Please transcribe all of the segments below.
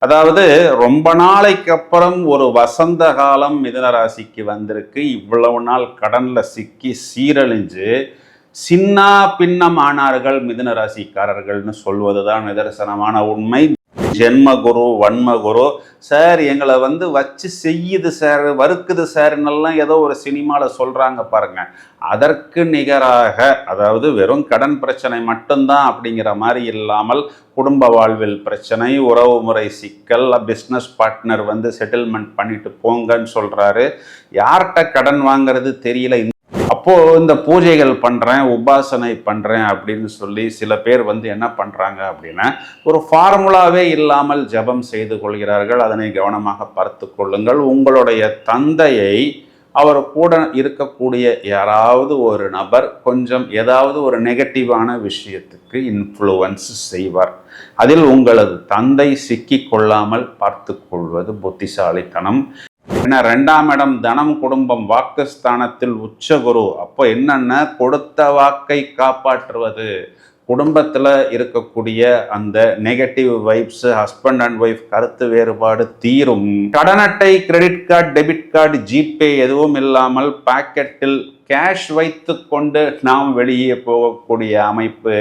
அதாவது ரொம்ப நாளைக்கு அப்புறம் ஒரு வசந்த காலம் மிதுன ராசிக்கு வந்திருக்கு. இவ்வளவு நாள் கடன்ல சிக்கி சீரழிஞ்சு சின்னா பின்னம் ஆனார்கள் மிதுன ராசிக்காரர்கள்னு சொல்வதுதான் நிதர்சனமான உண்மை. ஜென்மகுரு வன்மகுரு சார் எங்களை வச்சு செய்யுது சார், வறுக்குது சார்ன்னெல்லாம் ஏதோ ஒரு சினிமாவில் சொல்கிறாங்க பாருங்க. அதற்கு நிகராக, அதாவது வெறும் கடன் பிரச்சனை மட்டும்தான் அப்படிங்கிற மாதிரி இல்லாமல் குடும்ப வாழ்வில் பிரச்சனை, உறவு முறை சிக்கல், பிஸ்னஸ் பார்ட்னர் செட்டில்மெண்ட் பண்ணிட்டு போங்கன்னு சொல்கிறாரு. யார்கிட்ட கடன் வாங்கிறது தெரியல. அப்போது இந்த பூஜைகள் பண்ணுறேன், உபாசனை பண்ணுறேன் அப்படின்னு சொல்லி சில பேர் என்ன பண்ணுறாங்க அப்படின்னா, ஒரு ஃபார்முலாவே இல்லாமல் ஜபம் செய்து கொள்கிறார்கள். அதனை கவனமாக பார்த்து கொள்ளுங்கள். உங்களுடைய தந்தையை, அவர் கூட இருக்கக்கூடிய யாராவது ஒரு நபர் கொஞ்சம் ஏதாவது ஒரு நெகட்டிவான விஷயத்துக்கு இன்ஃப்ளூவன்ஸ் செய்வார். அதில் உங்களது தந்தை சிக்கி கொள்ளாமல் பார்த்து கொள்வது புத்திசாலித்தனம். ஏன்னா 2ஆம் இடம் தனம் குடும்பம் வாக்குஸ்தானத்தில் உச்சகுரு. அப்போ என்னன்னா, கொடுத்த வாக்கை காப்பாற்றுவது, குடும்பத்தில் இருக்கக்கூடிய அந்த negative vibes, husband and wife கருத்து வேறுபாடு தீரும். கடன் அட்டை, credit card, debit card, GPay எதுவும் இல்லாமல் பாக்கெட்டில் கேஷ் வைத்து கொண்டு நாம் வெளியே போகக்கூடிய அமைப்பு.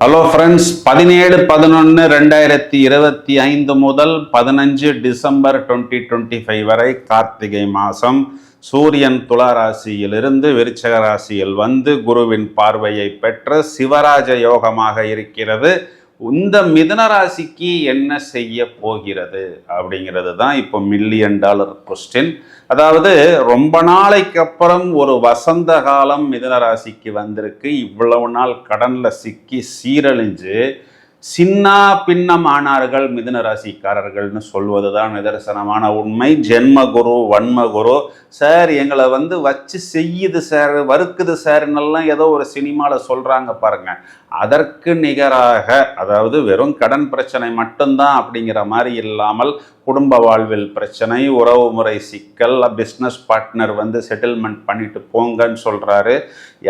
ஹலோ ஃப்ரெண்ட்ஸ், 17/11/2025 முதல் 15 டிசம்பர் 2025 வரை கார்த்திகை மாதம். சூரியன் துலா ராசியிலிருந்து விருச்சக ராசியில் குருவின் பார்வையை பெற்ற சிவராஜ யோகமாக இருக்கிறது. இந்த மிதுன ராசிக்கு என்ன செய்ய போகிறது அப்படிங்கிறது தான் இப்போ $1,000,000 கொஸ்டின். அதாவது ரொம்ப நாளைக்கு அப்புறம் ஒரு வசந்த காலம் மிதுன ராசிக்கு வந்திருக்கு. இவ்வளவு நாள் கடன்ல சிக்கி சீரழிஞ்சு சின்னா பின்னம் ஆனார்கள் மிதுன ராசிக்காரர்கள்னு சொல்வதுதான் நிதர்சனமான உண்மை. ஜென்மகுரு வன்மகுரு சார் எங்களை வச்சு செய்யுது சார், வறுக்குது சார்ன்னெல்லாம் ஏதோ ஒரு சினிமாவில் சொல்கிறாங்க பாருங்க. அதற்கு நிகராக, அதாவது வெறும் கடன் பிரச்சனை மட்டும்தான் அப்படிங்கிற மாதிரி இல்லாமல் குடும்ப வாழ்வில் பிரச்சனை, உறவு முறை சிக்கல், பிஸ்னஸ் பார்ட்னர் செட்டில்மெண்ட் பண்ணிட்டு போங்கன்னு சொல்கிறாரு.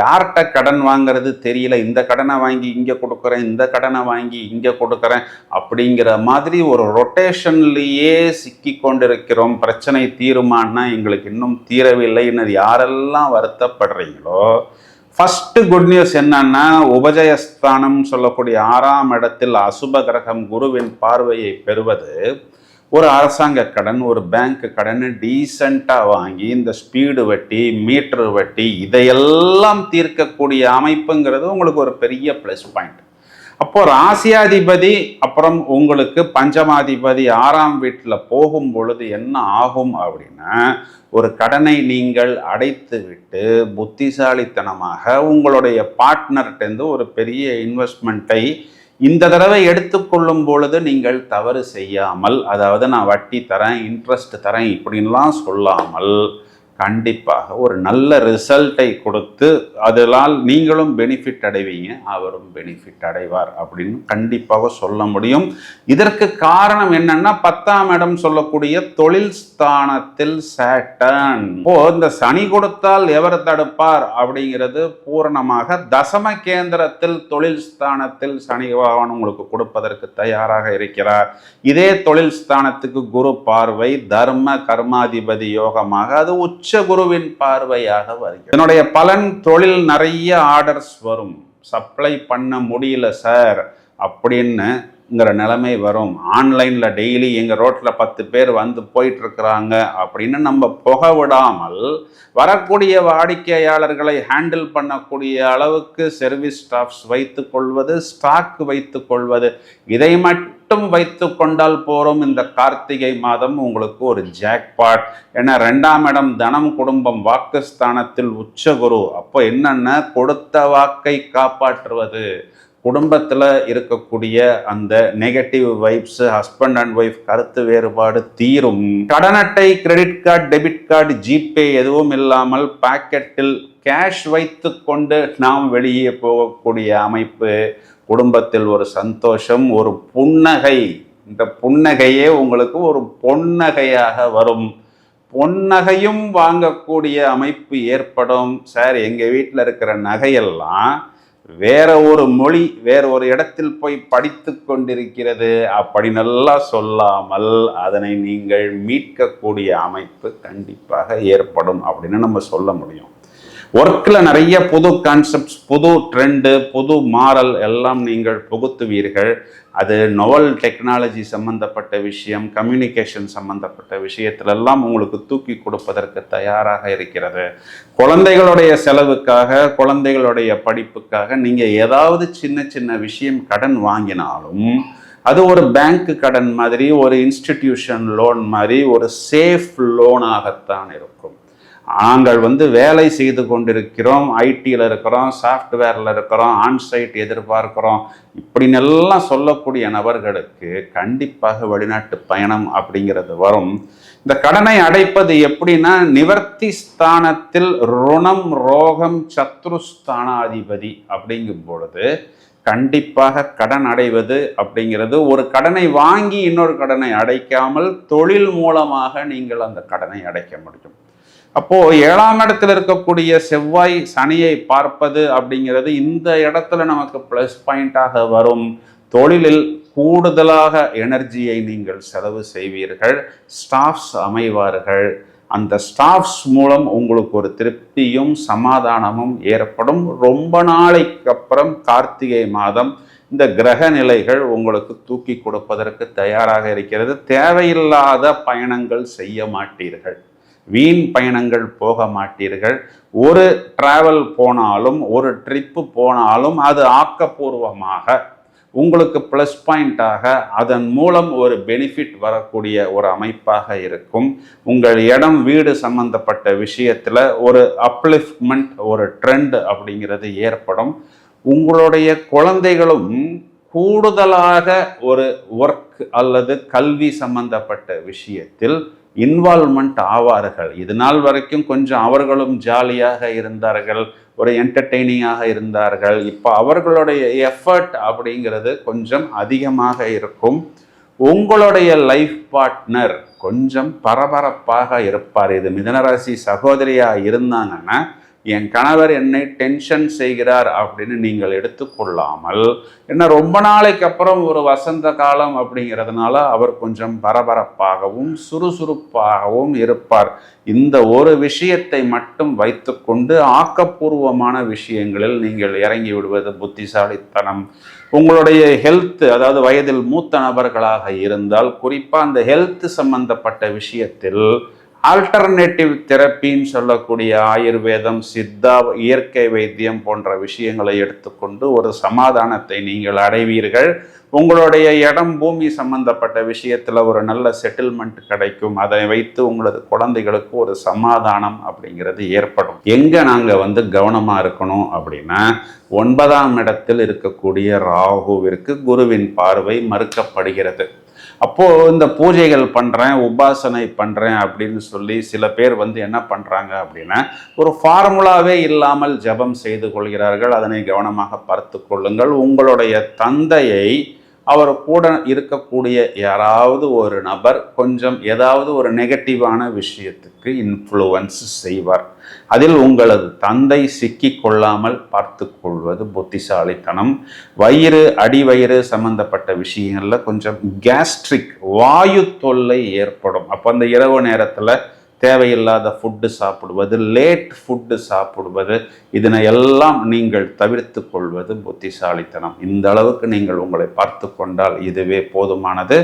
யார்கிட்ட கடன் வாங்கிறது தெரியல. இந்த கடனை வாங்கி இங்கே கொடுக்குறேன், இந்த கடனை வாங்கி இங்கே கொடுக்குறேன் அப்படிங்கிற மாதிரி ஒரு ரொட்டேஷன்லேயே சிக்கி கொண்டிருக்கிறோம். பிரச்சனை தீருமானா எங்களுக்கு இன்னும் தீரவில்லைன்னு யாரெல்லாம் வருத்தப்படுறீங்களோ, ஃபர்ஸ்ட் குட் நியூஸ் என்னன்னா, உபஜயஸ்தானம் சொல்லக்கூடிய 6ஆம் இடத்தில் அசுப கிரகம் குருவின் பார்வையை பெறுவது. ஒரு அரசாங்க கடன், ஒரு பேங்க் கடன் டீசெண்டாக வாங்கி இந்த ஸ்பீடு வட்டி, மீட்டர் வட்டி இதையெல்லாம் தீர்க்கக்கூடிய அமைப்புங்கிறது உங்களுக்கு ஒரு பெரிய ப்ளஸ் பாயிண்ட். அப்போ ராசியாதிபதி அப்புறம் உங்களுக்கு பஞ்சமாதிபதி 6ஆம் வீட்டில் போகும் பொழுது என்ன ஆகும் அப்படின்னா, ஒரு கடனை நீங்கள் அடைத்து விட்டு புத்திசாலித்தனமாக உங்களுடைய பார்ட்னர்கிட்டேருந்து ஒரு பெரிய இன்வெஸ்ட்மெண்ட்டை இந்த தடவை எடுத்துக்கொள்ளும் பொழுது நீங்கள் தவறு செய்யாமல், அதாவது நான் வட்டி தரேன், இன்ட்ரெஸ்ட் தரேன் இப்படின்லாம் சொல்லாமல் கண்டிப்பாக ஒரு நல்ல ரிசல்ட்டை கொடுத்து அதனால் நீங்களும் பெனிஃபிட் அடைவீங்க, அவரும் பெனிஃபிட் அடைவார் அப்படின்னு கண்டிப்பாக சொல்ல முடியும். இதற்கு காரணம் என்னன்னா, 10ஆம் இடம் சொல்லக்கூடிய தொழில் ஸ்தானத்தில் சேட்டன். இந்த சனி கொடுத்தால் எவர் தடுப்பார் அப்படிங்கிறது பூரணமாக தசம கேந்திரத்தில் தொழில் ஸ்தானத்தில் சனி பகவான் உங்களுக்கு கொடுப்பதற்கு தயாராக இருக்கிறார். இதே தொழில் ஸ்தானத்துக்கு குரு பார்வை தர்ம கர்மாதிபதி யோகமாக அது உச்ச குருவின் பார்வையாக வருகிறது. என்னுடைய பலன், தொழில் நிறைய ஆர்டர்ஸ் வரும், சப்ளை பண்ண முடியல சார் அப்படின்னுங்கிற நிலைமை வரும். ஆன்லைனில் டெய்லி எங்கள் ரோட்டில் 10 பேர் போயிட்டு இருக்கிறாங்க அப்படின்னு நம்ம புக விடாமல் வரக்கூடிய வாடிக்கையாளர்களை ஹேண்டில் பண்ணக்கூடிய அளவுக்கு சர்வீஸ் ஸ்டாஃப்ஸ் வைத்து கொள்வது, ஸ்டாக் வைத்து கொள்வது, இதை மட்டும் வைத்து கொண்டால் போறோம். இந்த கார்த்திகை மாதம் உங்களுக்கு ஒரு ஜாக்பாட். ஏன்னா 2ஆம் இடம் தனம் குடும்பம் வாக்குஸ்தானத்தில் உச்சகுரு. அப்போ என்னன்னா, கொடுத்த வாக்கை காப்பாற்றுவது, குடும்பத்தில் இருக்கக்கூடிய அந்த negative vibes, husband and wife கருத்து வேறுபாடு தீரும். கடன் அட்டை, credit card, debit card, GPay எதுவும் இல்லாமல் பாக்கெட்டில் கேஷ் வைத்து கொண்டு நாம் வெளியே போகக்கூடிய அமைப்பு. குடும்பத்தில் ஒரு சந்தோஷம், ஒரு புன்னகை. இந்த புன்னகையே உங்களுக்கு ஒரு பொன்னகையாக வரும். பொன்னகையும் வாங்கக்கூடிய அமைப்பு ஏற்படும். சார், எங்கள் வீட்டில் இருக்கிற நகையெல்லாம் வேற ஒரு மொழி, வேற ஒரு இடத்தில் போய் படித்து கொண்டிருக்கிறது அப்படி நல்லா சொல்லாமல் அதனை நீங்கள் மீட்கக்கூடிய அமைப்பு கண்டிப்பாக ஏற்படும் அப்படின்னு நம்ம சொல்ல முடியும். ஒர்க்கில் நிறைய புது கான்செப்ட்ஸ், புது ட்ரெண்டு, புது மாறல் எல்லாம் நீங்கள் புகுத்துவீர்கள். அது நோவல் டெக்னாலஜி சம்பந்தப்பட்ட விஷயம், கம்யூனிகேஷன் சம்பந்தப்பட்ட விஷயத்திலெல்லாம் உங்களுக்கு தூக்கி கொடுப்பதற்கு தயாராக இருக்கிறது. குழந்தைகளுடைய செலவுக்காக, குழந்தைகளுடைய படிப்புக்காக நீங்கள் ஏதாவது சின்ன சின்ன விஷயம் கடன் வாங்கினாலும் அது ஒரு பேங்க் கடன் மாதிரி, ஒரு இன்ஸ்டிடியூஷன் லோன் மாதிரி, ஒரு சேஃப் லோனாகத்தான் இருக்கும். நாங்கள் வேலை செய்து கொண்டிருக்கிறோம், ஐடியில் இருக்கிறோம், சாஃப்ட்வேரில் இருக்கிறோம், ஆன்சைட் எதிர்பார்க்கிறோம், இப்படின்னெல்லாம் சொல்லக்கூடிய நபர்களுக்கு கண்டிப்பாக வெளிநாட்டு பயணம் அப்படிங்கிறது வரும். இந்த கடனை அடைப்பது எப்படின்னா, நிவர்த்தி ஸ்தானத்தில் ருணம் ரோகம் சத்ருஸ்தானாதிபதி அப்படிங்கும் பொழுது கண்டிப்பாக கடன் அடைவது அப்படிங்கிறது, ஒரு கடனை வாங்கி இன்னொரு கடனை அடைக்காமல் தொழில் மூலமாக நீங்கள் அந்த கடனை அடைக்க முடியும். அப்போ 7ஆம் இடத்துல இருக்கக்கூடிய செவ்வாய் சனியை பார்ப்பது அப்படிங்கிறது இந்த இடத்துல நமக்கு பிளஸ் பாயிண்டாக வரும். தொழிலில் கூடுதலாக எனர்ஜியை நீங்கள் செலவு செய்வீர்கள், ஸ்டாஃப்ஸ் அமைவார்கள். அந்த ஸ்டாஃப்ஸ் மூலம் உங்களுக்கு ஒரு திருப்தியும் சமாதானமும் ஏற்படும். ரொம்ப நாளைக்கு அப்புறம் கார்த்திகை மாதம் இந்த கிரக நிலைகள் உங்களுக்கு தூக்கி கொடுப்பதற்கு தயாராக இருக்கிறது. தேவையில்லாத பயணங்கள் செய்ய மாட்டீர்கள், வீண் பயணங்கள் போக மாட்டீர்கள். ஒரு டிராவல் போனாலும், ஒரு ட்ரிப்பு போனாலும் அது ஆக்கப்பூர்வமாக உங்களுக்கு ப்ளஸ் பாயிண்டாக, அதன் மூலம் ஒரு பெனிஃபிட் வரக்கூடிய ஒரு அமைப்பாக இருக்கும். உங்கள் இடம் வீடு சம்பந்தப்பட்ட விஷயத்தில் ஒரு அப்லிஃப்ட்மெண்ட், ஒரு ட்ரெண்ட் அப்படிங்கிறது ஏற்படும். உங்களுடைய குழந்தைகளும் கூடுதலாக ஒரு ஒர்க் அல்லது கல்வி சம்பந்தப்பட்ட விஷயத்தில் இன்வால்வ்மெண்ட் ஆவார்கள். இது நாள் வரைக்கும் கொஞ்சம் அவர்களும் ஜாலியாக இருந்தார்கள், ஒரு என்டர்டெய்னிங்காக இருந்தார்கள். இப்போ அவர்களுடைய எஃபர்ட் அப்படிங்கிறது கொஞ்சம் அதிகமாக இருக்கும். உங்களுடைய லைஃப் பார்ட்னர் கொஞ்சம் பரபரப்பாக இருப்பார். இது மிதுனராசி சகோதரியாக இருந்தாங்கன்னா, என் கணவர் என்னை டென்ஷன் செய்கிறார் அப்படின்னு நீங்கள் எடுத்துக்கொள்ளாமல், என்ன ரொம்ப நாளைக்கு அப்புறம் ஒரு வசந்த காலம் அப்படிங்கிறதுனால அவர் கொஞ்சம் பரபரப்பாகவும் சுறுசுறுப்பாகவும் இருப்பார். இந்த ஒரு விஷயத்தை மட்டும் வைத்துக்கொண்டு ஆக்கப்பூர்வமான விஷயங்களில் நீங்கள் இறங்கி விடுவது புத்திசாலித்தனம். உங்களுடைய ஹெல்த், அதாவது வயதில் மூத்த நபர்களாக இருந்தால் குறிப்பாக அந்த ஹெல்த் சம்பந்தப்பட்ட விஷயத்தில் ஆல்டர்னேட்டிவ் தெரப்பின்னு சொல்லக்கூடிய ஆயுர்வேதம், சித்தா, இயற்கை வைத்தியம் போன்ற விஷயங்களை எடுத்துக்கொண்டு ஒரு சமாதானத்தை நீங்கள் அடைவீர்கள். உங்களுடைய இடம் பூமி சம்பந்தப்பட்ட விஷயத்தில் ஒரு நல்ல செட்டில்மெண்ட் கிடைக்கும். அதை வைத்து உங்களது குழந்தைகளுக்கு ஒரு சமாதானம் அப்படிங்கிறது ஏற்படும். எங்கே நாங்கள் கவனமாக இருக்கணும் அப்படின்னா, 9ஆம் இடத்தில் இருக்கக்கூடிய ராகுவிற்கு குருவின் பார்வை மறுக்கப்படுகிறது. அப்போது இந்த பூஜைகள் பண்ணுறேன், உபாசனை பண்ணுறேன் அப்படின்னு சொல்லி சில பேர் என்ன பண்ணுறாங்க அப்படின்னா, ஒரு ஃபார்முலாவே இல்லாமல் ஜபம் செய்து கொள்கிறார்கள். அதனை கவனமாக பார்த்து கொள்ளுங்கள். உங்களுடைய தந்தையை, அவர் கூட இருக்கக்கூடிய யாராவது ஒரு நபர் கொஞ்சம் ஏதாவது ஒரு நெகட்டிவான விஷயத்துக்கு இன்ஃப்ளூவன்ஸ் செய்வார். அதில் உங்களது தந்தை சிக்கி கொள்ளாமல் பார்த்து கொள்வது புத்திசாலித்தனம். வயிறு, அடிவயிறு சம்பந்தப்பட்ட விஷயங்களில் கொஞ்சம் கேஸ்ட்ரிக், வாயு தொல்லை ஏற்படும். அப்போ அந்த இரவு நேரத்தில் தேவையில்லாத ஃபுட்டு சாப்பிடுவது, லேட் ஃபுட்டு சாப்பிடுவது, இதனை எல்லாம் நீங்கள் தவிர்த்து கொள்வது புத்திசாலித்தனம். இந்த அளவுக்கு நீங்கள் உங்களை பார்த்து கொண்டால் இதுவே போதுமானது.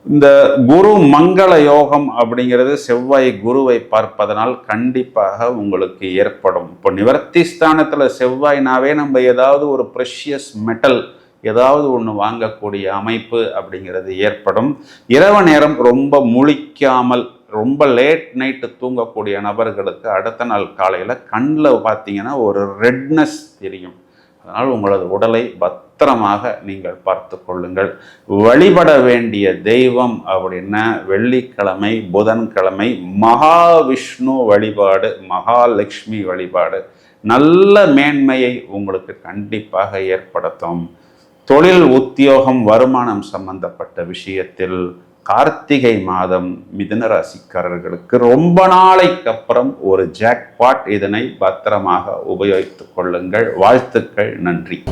இந்த குரு மங்கள யோகம் அப்படிங்கிறது செவ்வாய் குருவை பார்ப்பதனால் கண்டிப்பாக உங்களுக்கு ஏற்படும். இப்போ நிவர்த்தி ஸ்தானத்தில் செவ்வாய்னாவே நம்ம ஏதாவது ஒரு ப்ரெஷியஸ் மெட்டல் ஏதாவது ஒன்று வாங்கக்கூடிய அமைப்பு அப்படிங்கிறது ஏற்படும். இரவு நேரம் ரொம்ப முழிக்காமல், ரொம்ப லேட் நைட்டு தூங்கக்கூடிய நபர்களுக்கு அடுத்த நாள் காலையில் கண்ணில் பார்த்தீங்கன்னா ஒரு ரெட்னஸ் தெரியும். அதனால் உங்களது உடலை பத்திரமாக நீங்கள் பார்த்து கொள்ளுங்கள். வழிபட வேண்டிய தெய்வம் அப்படின்னா வெள்ளிக்கிழமை, புதன்கிழமை மகாவிஷ்ணு வழிபாடு, மகாலட்சுமி வழிபாடு நல்ல மேன்மையை உங்களுக்கு கண்டிப்பாக ஏற்படுத்தும். தொழில், உத்தியோகம், வருமானம் சம்பந்தப்பட்ட விஷயத்தில் கார்த்திகை மாதம் மிதுன ராசிக்காரர்களுக்கு ரொம்ப நாளைக்கு அப்புறம் ஒரு ஜாக்பாட். இதனை பத்திரமாக உபயோகித்துக் கொள்ளுங்கள். வாழ்த்துக்கள். நன்றி.